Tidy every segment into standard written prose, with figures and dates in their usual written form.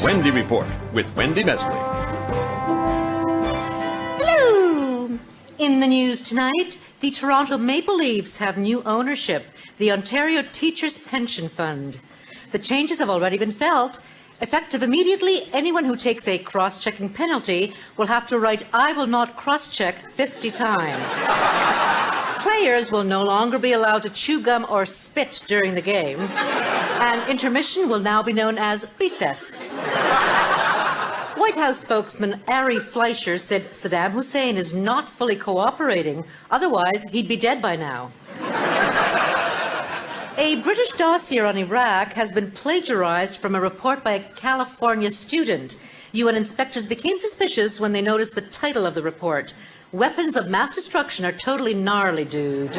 Wendy Report with Wendy Mesley. Hello! In the news tonight, the Toronto Maple Leafs have new ownership, the Ontario Teachers' Pension Fund. The changes have already been felt. Effective immediately, anyone who takes a cross-checking penalty will have to write "I will not cross-check" 50 times. Players will no longer be allowed to chew gum or spit during the game, and intermission will now be known as recess. White House spokesman Ari Fleischer said Saddam Hussein is not fully cooperating, otherwise he'd be dead by now. A British dossier on Iraq has been plagiarized from a report by a California student. UN inspectors became suspicious when they noticed the title of the report. Weapons of mass destruction are totally gnarly, dude.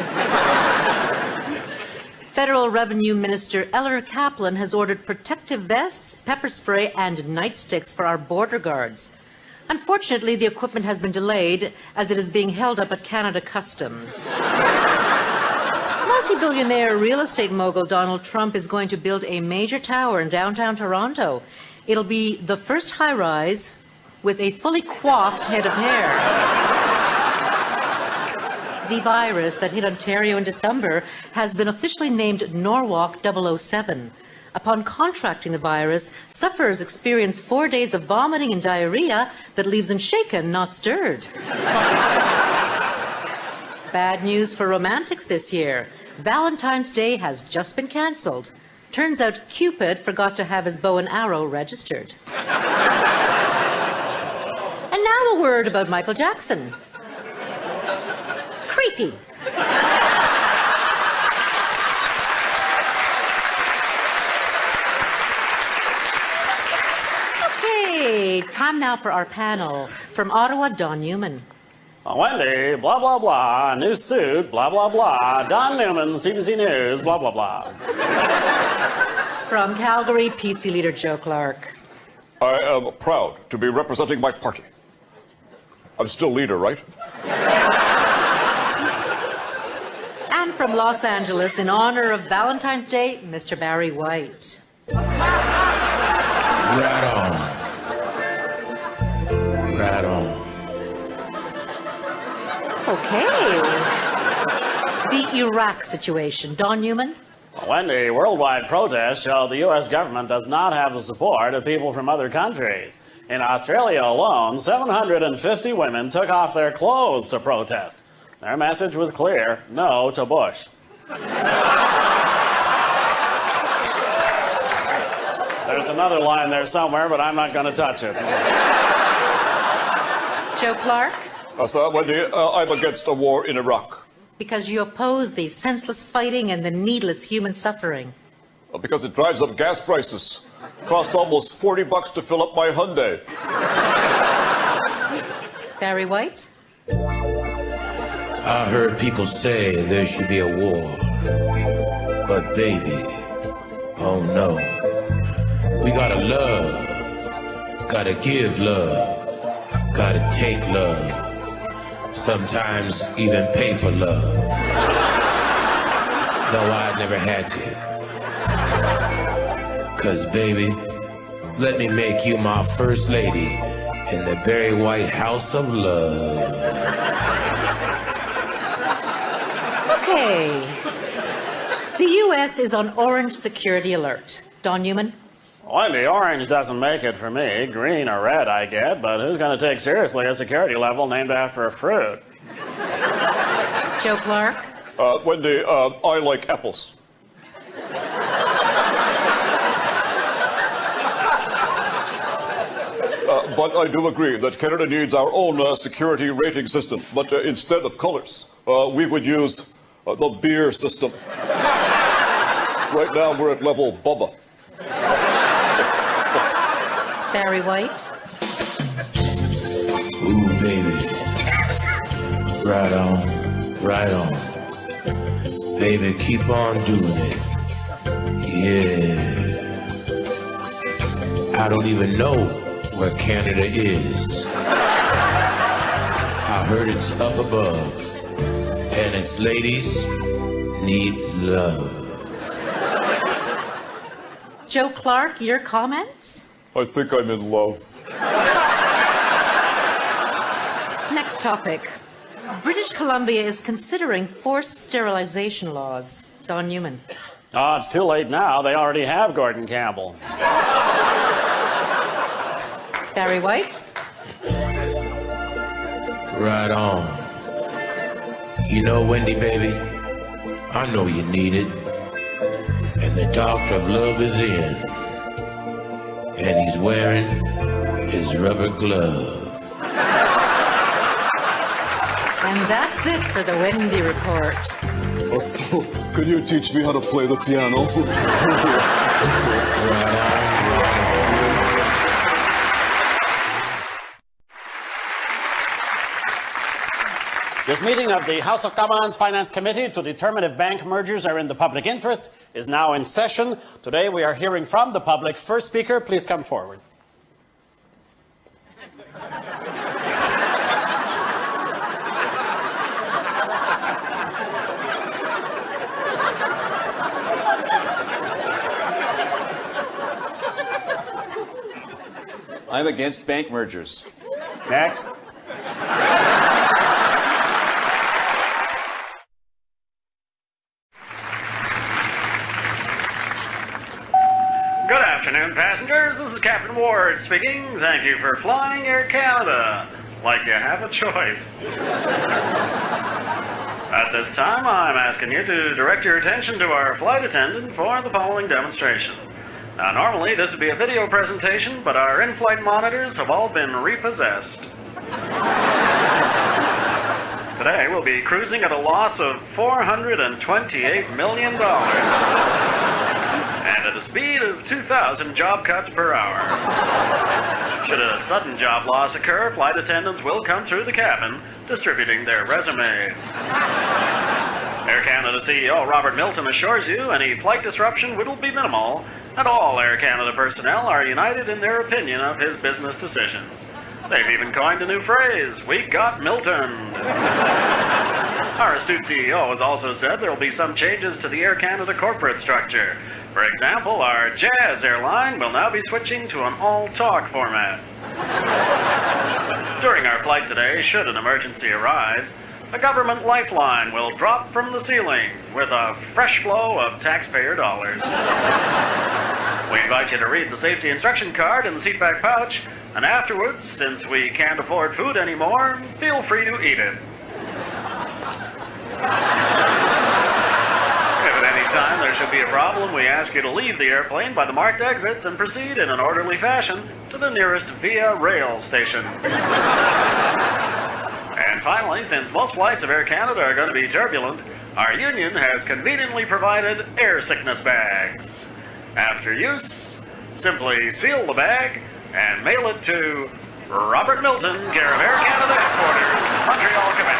Federal Revenue Minister Eleanor Kaplan has ordered protective vests, pepper spray, and nightsticks for our border guards. Unfortunately, the equipment has been delayed as it is being held up at Canada Customs. Multi-billionaire real estate mogul Donald Trump is going to build a major tower in downtown Toronto. It'll be the first high-rise with a fully coiffed head of hair. The virus that hit Ontario in December has been officially named Norwalk 007. Upon contracting the virus, sufferers experience 4 days of vomiting and diarrhea that leaves them shaken, not stirred. Bad news for romantics this year. Valentine's Day has just been cancelled. Turns out Cupid forgot to have his bow and arrow registered. And now a word about Michael Jackson. Creepy. Okay, time now for our panel. From Ottawa, Don Newman. Wendy, blah, blah, blah, new suit, blah, blah, blah. Don Newman, CBC News, blah, blah, blah. From Calgary, PC leader Joe Clark. I am proud to be representing my party. I'm still leader, right? And from Los Angeles, in honor of Valentine's Day, Mr. Barry White. Right on. Right on. Okay. The Iraq situation. Don Newman? Wendy, worldwide protests show the U.S. government does not have the support of people from other countries. In Australia alone, 750 women took off their clothes to protest. Their message was clear: no to Bush. There's another line there somewhere, but I'm not going to touch it. Joe Clark? Sir, Wendy, I'm against a war in Iraq. Because you oppose the senseless fighting and the needless human suffering. Because it drives up gas prices. Cost almost $40 to fill up my Hyundai. Barry White? I heard people say there should be a war. But baby, oh no. We gotta love. Gotta give love. Gotta take love. Sometimes even pay for love. Though I never had to. 'Cause baby, let me make you my first lady in the Barry White House of Love. Okay. The U.S. is on orange security alert. Don Newman? Wendy, orange doesn't make it for me. Green or red, I get, but who's going to take seriously a security level named after a fruit? Joe Clark? Wendy, I like apples. But I do agree that Canada needs our own security rating system. But instead of colors, we would use the beer system. Right now, we're at level Bubba. Barry White? Ooh, baby. Right on, right on. Baby, keep on doing it. Yeah. I don't even know where Canada is. I heard it's up above, and its ladies need love. Joe Clark, your comments? I think I'm in love. Next topic. British Columbia is considering forced sterilization laws. Don Newman. Oh, it's too late now. They already have Gordon Campbell. Barry White. Right on. You know, Wendy, baby, I know you need it. And the doctor of love is in. And he's wearing his rubber glove. And that's it for the Wendy Report. So, can you teach me how to play the piano? This meeting of the House of Commons Finance Committee to determine if bank mergers are in the public interest is now in session. Today we are hearing from the public. First speaker, please come forward. I'm against bank mergers. Next. Good afternoon, passengers. This is Captain Ward speaking. Thank you for flying Air Canada. Like you have a choice. At this time, I'm asking you to direct your attention to our flight attendant for the following demonstration. Now, normally this would be a video presentation, but our in-flight monitors have all been repossessed. Today, we'll be cruising at a loss of $428 million and at a speed of 2,000 job cuts per hour. Should a sudden job loss occur, flight attendants will come through the cabin, distributing their resumes. Air Canada CEO Robert Milton assures you any flight disruption will be minimal, and all Air Canada personnel are united in their opinion of his business decisions. They've even coined a new phrase, "We got Milton." Our astute CEO has also said there will be some changes to the Air Canada corporate structure. For example, our Jazz airline will now be switching to an all-talk format. During our flight today, should an emergency arise, a government lifeline will drop from the ceiling with a fresh flow of taxpayer dollars. We invite you to read the safety instruction card in the seatback pouch, and afterwards, since we can't afford food anymore, feel free to eat it. If at any time there should be a problem, we ask you to leave the airplane by the marked exits and proceed in an orderly fashion to the nearest Via Rail station. And finally, since most flights of Air Canada are going to be turbulent, our union has conveniently provided air sickness bags. After use, simply seal the bag and mail it to Robert Milton, care of Air Canada Headquarters, Montreal, Quebec.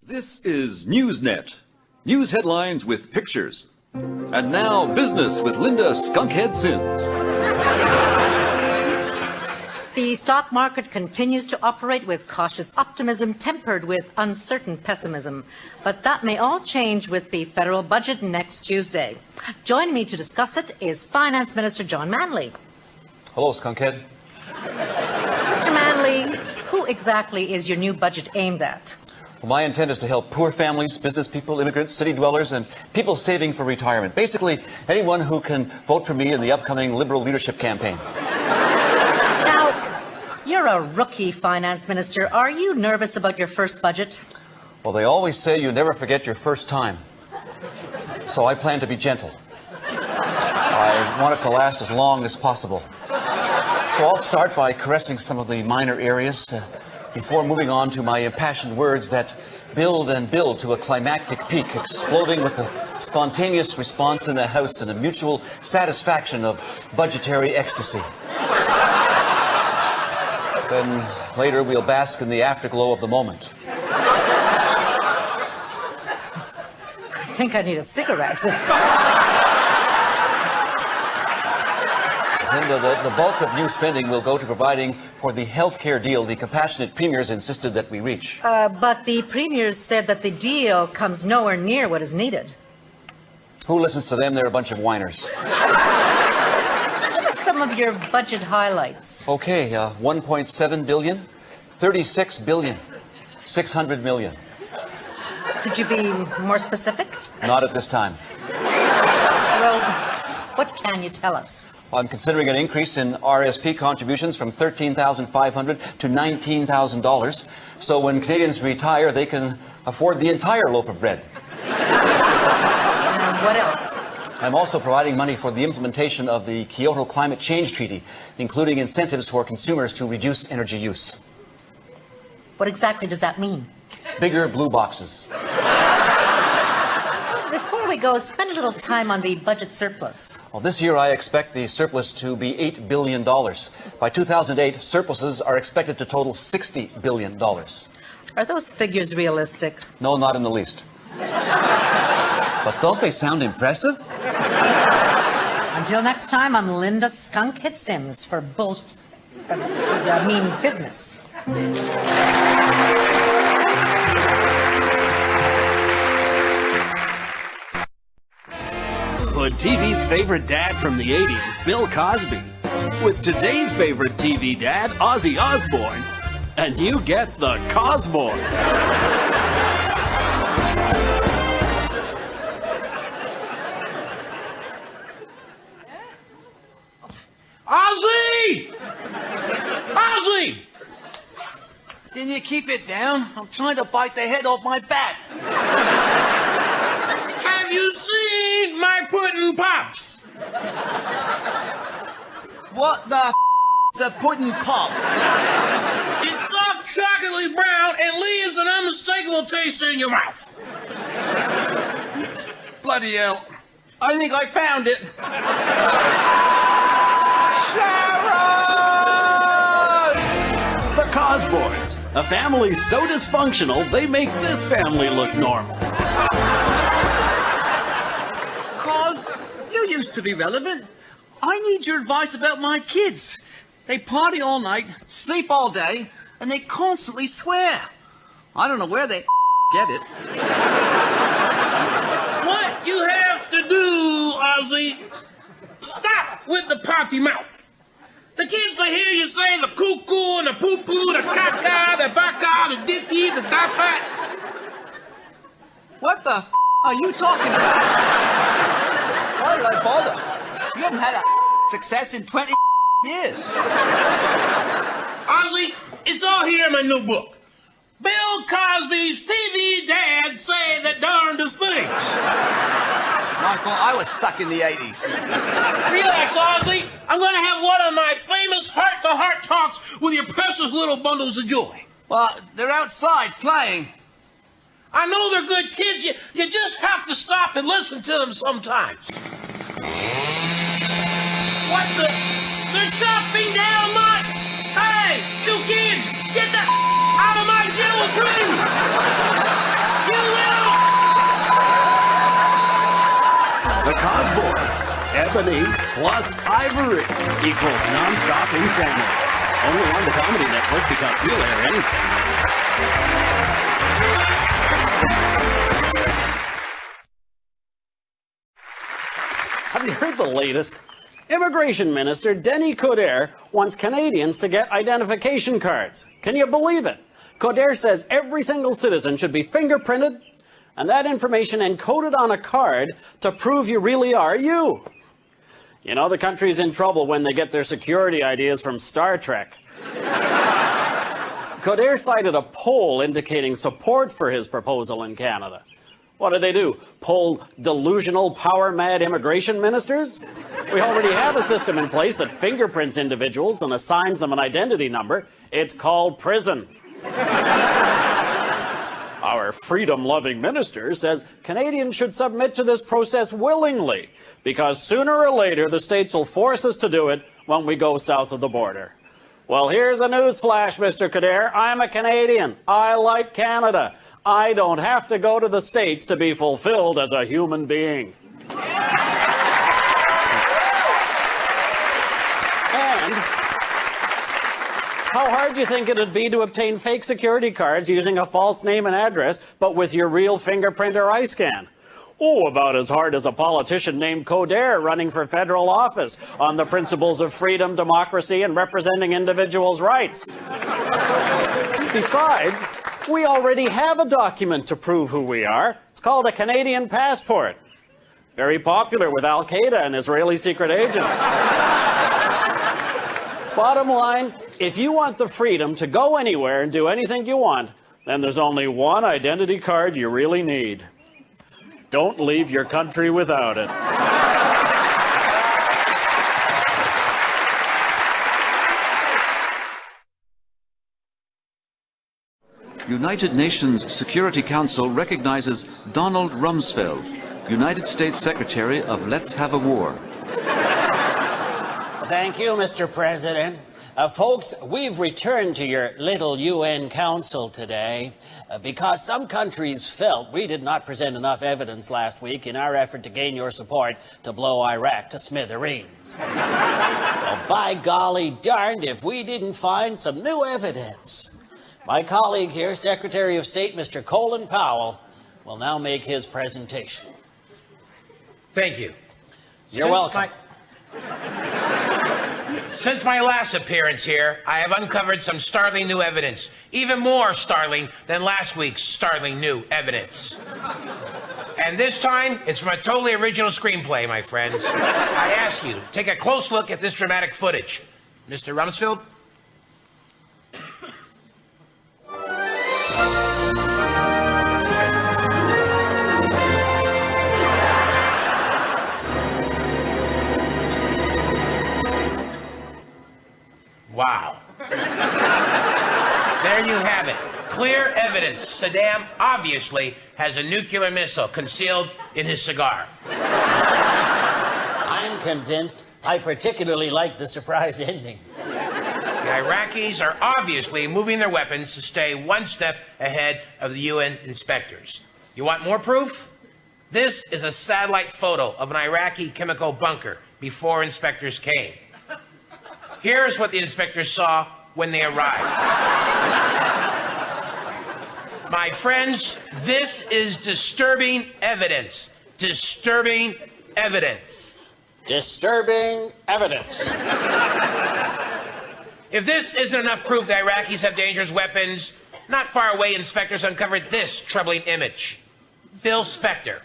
This is Newsnet. News headlines with pictures. And now, business with Linda Skunkhead Sims. The stock market continues to operate with cautious optimism tempered with uncertain pessimism. But that may all change with the federal budget next Tuesday. Joining me to discuss it is Finance Minister John Manley. Hello, Skunkhead. Mr. Manley, who exactly is your new budget aimed at? Well, my intent is to help poor families, business people, immigrants, city dwellers, and people saving for retirement. Basically, anyone who can vote for me in the upcoming Liberal leadership campaign. Now, you're a rookie finance minister. Are you nervous about your first budget? Well, they always say you never forget your first time. So I plan to be gentle. I want it to last as long as possible. So I'll start by caressing some of the minor areas before moving on to my impassioned words that build and build to a climactic peak, exploding with a spontaneous response in the House and a mutual satisfaction of budgetary ecstasy. Then later we'll bask in the afterglow of the moment. I think I need a cigarette. Linda, the bulk of new spending will go to providing for the health care deal the compassionate premiers insisted that we reach. But the premiers said that the deal comes nowhere near what is needed. Who listens to them? They're a bunch of whiners. Give us some of your budget highlights. Okay, 1.7 billion, 36 billion, 600 million. Could you be more specific? Not at this time. Well, what can you tell us? I'm considering an increase in RSP contributions from $13,500 to $19,000. So when Canadians retire, they can afford the entire loaf of bread. And what else? I'm also providing money for the implementation of the Kyoto Climate Change Treaty, including incentives for consumers to reduce energy use. What exactly does that mean? Bigger blue boxes. Before we go, spend a little time on the budget surplus. Well, this year I expect the surplus to be $8 billion. By 2008, surpluses are expected to total $60 billion. Are those figures realistic? No, not in the least. But don't they sound impressive? Until next time, I'm Linda Skunkhead Sims for business. Put TV's favorite dad from the 80s, Bill Cosby, with today's favorite TV dad, Ozzy Osbourne, and you get the Cosbournes. Ozzy! Ozzy! Can you keep it down? I'm trying to bite the head off my bat. Have you seen my pudding pops? What the is a pudding pop? It's soft, chocolatey brown and leaves an unmistakable taste in your mouth. Bloody hell. I think I found it. The Cosbournes, a family so dysfunctional they make this family look normal. Cos, you used to be relevant. I need your advice about my kids. They party all night, sleep all day, and they constantly swear. I don't know where they get it. What you have to do, Ozzy, stop with the potty mouth. The kids will hear you say the cuckoo and the poo-poo, the caca, the baka, the ditty, the tata. What the are you talking about? Why would I bother? You haven't had a success in 20 years. Ozzy, it's all here in my new book. Bill Cosby's TV dads say the darndest things. I thought I was stuck in the 80s. Relax, Ozzy. I'm going to have one of my famous heart-to-heart talks with your precious little bundles of joy. Well, they're outside playing. I know they're good kids. You just have to stop and listen to them sometimes. What the? They're chopping down my... Hey, you kids, get the out of my jewel tree! You little... The Cosbournes, ebony plus ivory equals non-stop insanity. Only on the Comedy Network because we'll air anything. Have you heard the latest? Immigration Minister Denis Coderre wants Canadians to get identification cards. Can you believe it? Coderre says every single citizen should be fingerprinted and that information encoded on a card to prove you really are you. You know, the country's in trouble when they get their security ideas from Star Trek. Coderre cited a poll indicating support for his proposal in Canada. What did they do? Poll delusional, power-mad immigration ministers? We already have a system in place that fingerprints individuals and assigns them an identity number. It's called prison. Our freedom-loving minister says Canadians should submit to this process willingly because sooner or later the states will force us to do it when we go south of the border. Well, here's a news flash, Mr. Coderre. I'm a Canadian. I like Canada. I don't have to go to the States to be fulfilled as a human being. How hard do you think it'd be to obtain fake security cards using a false name and address, but with your real fingerprint or eye scan? Oh, about as hard as a politician named Coderre running for federal office on the principles of freedom, democracy, and representing individuals' rights. Besides, we already have a document to prove who we are. It's called a Canadian passport. Very popular with Al-Qaeda and Israeli secret agents. Bottom line, if you want the freedom to go anywhere and do anything you want, then there's only one identity card you really need. Don't leave your country without it. United Nations Security Council recognizes Donald Rumsfeld, United States Secretary of Let's Have a War. Thank you, Mr. President. Folks, we've returned to your little UN Council today because some countries felt we did not present enough evidence last week in our effort to gain your support to blow Iraq to smithereens. Well, by golly darned if we didn't find some new evidence. My colleague here, Secretary of State Mr. Colin Powell, will now make his presentation. Thank you. You're welcome. Since my last appearance here, I have uncovered some startling new evidence, even more startling than last week's startling new evidence. And this time, it's from a totally original screenplay, my friends. I ask you, take a close look at this dramatic footage. Mr. Rumsfeld? Wow. There you have it. Clear evidence Saddam obviously has a nuclear missile concealed in his cigar. I'm convinced. I particularly like the surprise ending. The Iraqis are obviously moving their weapons to stay one step ahead of the UN inspectors. You want more proof? This is a satellite photo of an Iraqi chemical bunker before inspectors came. Here's what the inspectors saw when they arrived. My friends, this is disturbing evidence. Disturbing evidence. Disturbing evidence. If this isn't enough proof the Iraqis have dangerous weapons, not far away, inspectors uncovered this troubling image. Phil Spector.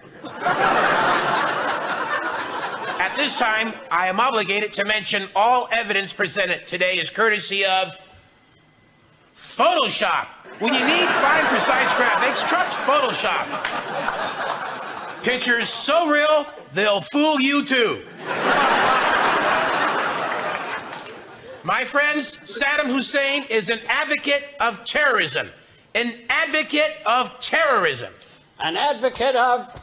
At this time, I am obligated to mention all evidence presented today is courtesy of Photoshop. When you need fine, precise graphics, trust Photoshop. Pictures so real, they'll fool you too. My friends, Saddam Hussein is an advocate of terrorism. An advocate of terrorism. An advocate of...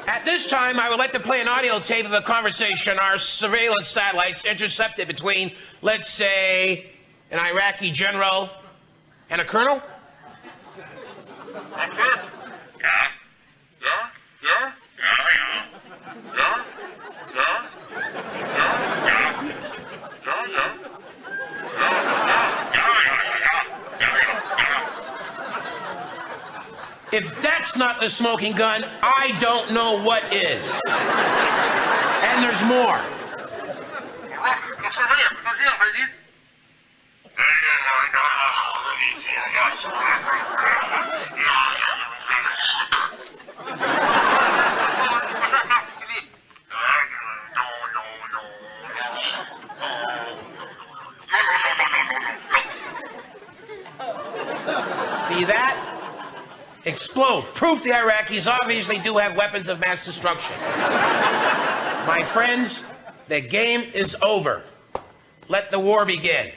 At this time, I would like to play an audio tape of a conversation our surveillance satellites intercepted between, let's say, an Iraqi general and a colonel. If that's not the smoking gun, I don't know what is. And there's more. See that? Explode. Proof the Iraqis obviously do have weapons of mass destruction. My friends, the game is over. Let the war begin.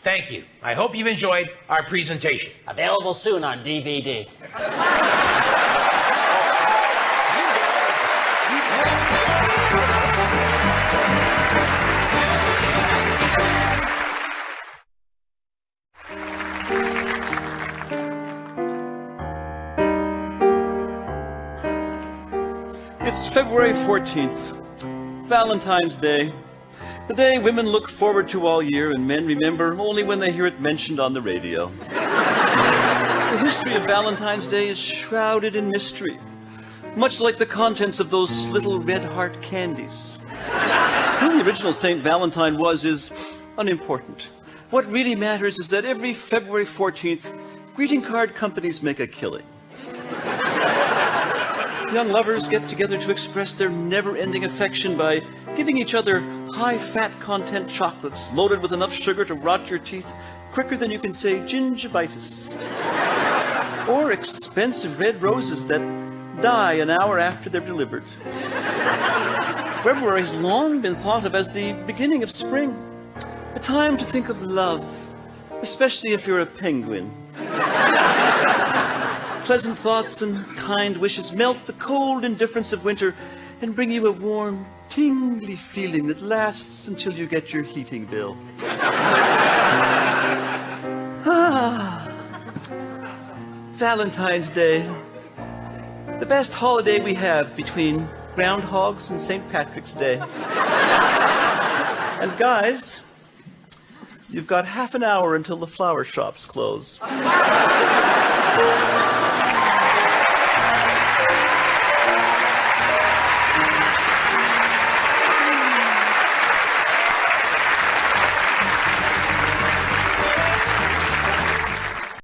Thank you. I hope you've enjoyed our presentation. Available soon on DVD. It's February 14th, Valentine's Day, The day women look forward to all year and men remember only when they hear it mentioned on the radio. The history of Valentine's Day is shrouded in mystery, much like the contents of those little red heart candies. Who the original St. Valentine was is unimportant. What really matters is that every February 14th, greeting card companies make a killing. Young lovers get together to express their never-ending affection by giving each other high-fat content chocolates loaded with enough sugar to rot your teeth quicker than you can say gingivitis. Or expensive red roses that die an hour after they're delivered. February has long been thought of as the beginning of spring, a time to think of love, especially if you're a penguin. Pleasant thoughts and kind wishes melt the cold indifference of winter and bring you a warm, tingly feeling that lasts until you get your heating bill. Valentine's Day. The best holiday we have between groundhogs and St. Patrick's Day. And guys, you've got half an hour until the flower shops close.